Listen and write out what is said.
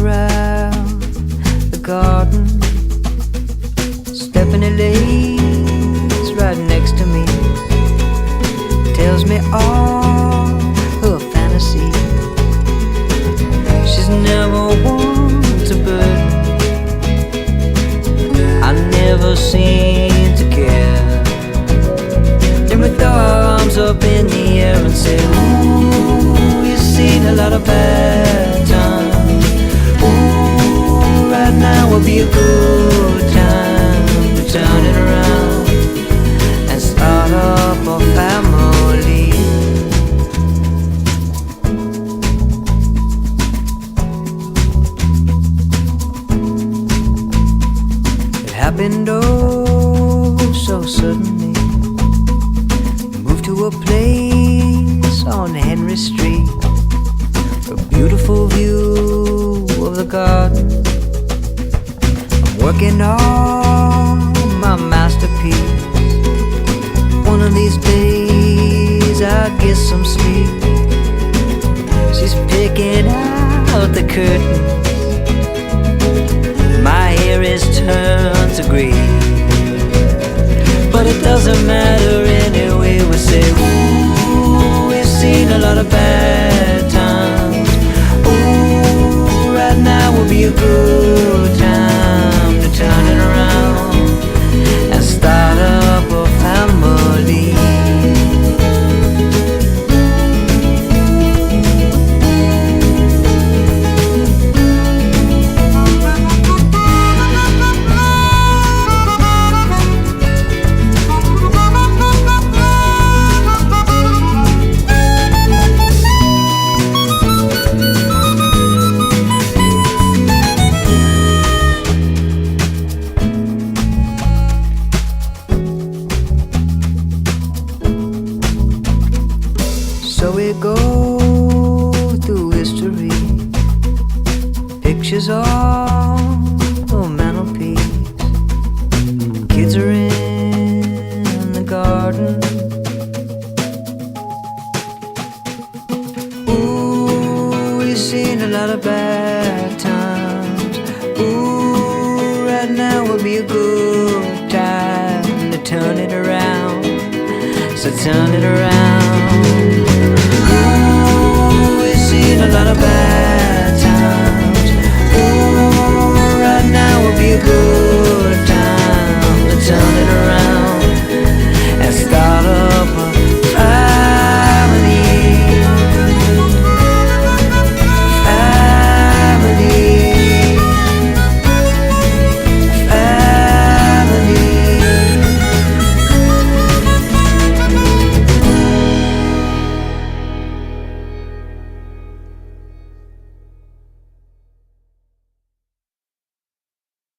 around the garden, Stephanie lays right next to me, tells me all her fantasies. She's never one to burden, I never seem to care. Then we throw our arms up in the air and say, ooh, you've seen a lot of bad times. Ooh, right now would be a good time to turn it around and start up a family. It happened oh so suddenly. Moved to a place on Henry Street, a beautiful view of the garden. I'm working on my masterpiece. One of these days I'll get some sleep. She's picking out the curtains, my hair is turned to grey, but it doesn't matter anyway. We say, ooh, we've seen a lot of bad times. Ooh, right now would be a good time to turn it around and start up a family. So we go through history, pictures on the mantelpiece. Kids are in the garden. Ooh, we've seen a lot of bad times. Ooh, right now would be a good time to turn it around. So turn it around. A lot of bad times. Ooh, right now would be a good time to turn it